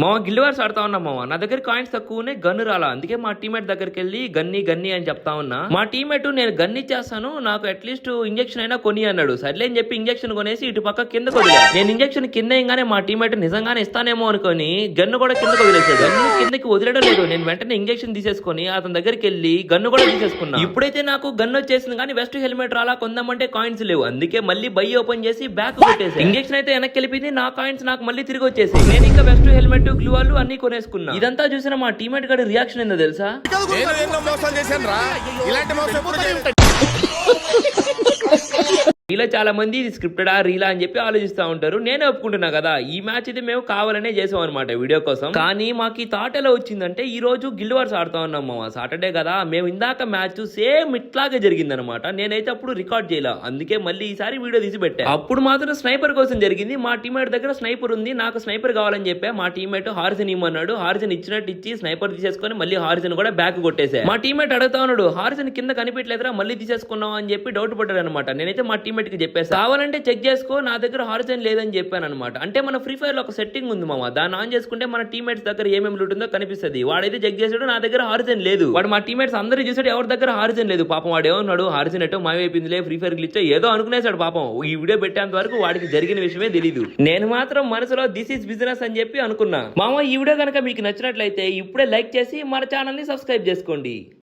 మా guild wars ఆడుతా ఉన్నా మామ. నా దగ్గర కాయిన్స్ తక్కువ ఉన్నాయి, గన్ను రాలా. అందుకే మా టీమేట్ దగ్గరికి వెళ్ళి గన్ని గన్ని అని చెప్తా ఉన్నా. మా టీమేట్ నేను గన్ని ఇచ్చేస్తాను, నాకు అట్లీస్ట్ ఇంజెక్షన్ అయినా కొని అన్నాడు. సర్లే అని చెప్పి ఇంజెక్షన్ కొనేసి ఇటు పక్క కింద వదిలే. నేను ఇంజెక్షన్ కింద ఇంగానే మా టీమేట్ నిజంగానే ఇస్తానేమో అనుకొని గన్ను కూడా కిందకు వదిలేసాడు. గన్ను కిందకి వదిలేయడం లేదు. నేను వెంటనే ఇంజెక్షన్ తీసేసుకొని అతని దగ్గరికి వెళ్ళి గన్ను కూడా తీసేసుకున్నా. ఇప్పుడైతే నాకు గన్ను వచ్చేసింది, కానీ వెస్ట్ హెల్మెట్ రాలా. కొందామంటే కాయిన్స్ లేవు. అందుకే మళ్ళీ బై ఓపెన్ చేసి బ్యాక్ కొట్టేసి ఇంజెక్షన్ అయితే వెనక్కి వెళ్ళిపోయింది. నా కాయిన్స్ నాకు మళ్ళీ తిరిగి వచ్చేసి నేను ఇంకా వెస్ట్ హెల్మెట్ గ్లూ వాళ్ళు అన్ని కొనేసుకున్నా. ఇదంతా చూసిన మా టీమేట్ గారి రియాక్షన్ ఏందో తెలుసా? ఇలా చాలా మంది ఇది స్క్రిప్టెడా రీలా అని చెప్పి ఆలోచిస్తూ ఉంటారు. నేనే ఒప్పుకుంటున్నా కదా, ఈ మ్యాచ్ అయితే మేము కావాలనే చేసాం అనమాట వీడియో కోసం. కానీ మాకు ఈ థాట్ ఎలా వచ్చిందంటే, ఈ రోజు గిల్డ్ వార్స్ ఆడుతా ఉన్నాం మామ, సాటర్డే కదా. మేము ఇందాక మ్యాచ్ సేమ్ ఇట్లాగే జరిగింది అనమాట. నేనైతే అప్పుడు రికార్డ్ చేయలే, అందుకే మళ్ళీ ఈసారి వీడియో తీసి పెట్టా. అప్పుడు మాత్రం స్నైపర్ కోసం జరిగింది. మా టీమేట్ దగ్గర స్నైపర్ ఉంది, నాకు స్నైపర్ కావాలని చెప్పా. మా టీమేట్ హారిజన్ ఇమ్మన్నాడు. హారిజన్ ఇచ్చినట్టు ఇచ్చి స్నైపర్ తీసేసుకొని మళ్ళీ హారిజన్ కూడా బ్యాక్ కొట్టేసా. మా టీమేట్ అడుగుతా ఉన్నాడు, హారిజన్ కింద కనిపించలేదురా, మళ్ళీ తీసేసుకున్నాం అని చెప్పి డౌట్ పడ్డాడు అనమాట. నేనైతే మా టీమేట్ కి చెప్పేసి కావాలంటే చెక్ చేసుకో, నా దగ్గర హారిజన్ లేదని చెప్పాను అనమాట. అంటే మన ఫ్రీ ఫైర్ లో ఒక సెట్టింగ్ ఉంది మామ, దాన్ని ఆన్ చేసుకుంటే మన టీమేట్స్ దగ్గర ఏమేమి లూట్ ఉందో కనిపిస్తుంది. వాడైతే చెక్ చేసాడు, నా దగ్గర హారిజన్ లేదు. వాడు మా టీమేట్స్ అందరూ చూసాడు, ఎవరి దగ్గర హారిజన్ లేదు. పాపం వాడు ఏమన్నాడు, హారిజన్ ఎటో మాయమైపోయిందిలే, ఫ్రీ ఫైర్ గ్లిచ్ ఏదో అనుకునేసాడు పాపం. ఈ వీడియో పెట్టేంత వరకు వాడికి జరిగిన విషయమే తెలియదు. నేను మాత్రం మనసులో దిస్ ఇస్ బిజినెస్ అని చెప్పి అనుకున్నా. మామ, ఈ వీడియో కనుక మీకు నచ్చినట్లయితే ఇప్పుడే లైక్ చేసి మన ఛానల్ ని సబ్స్క్రైబ్ చేసుకోండి.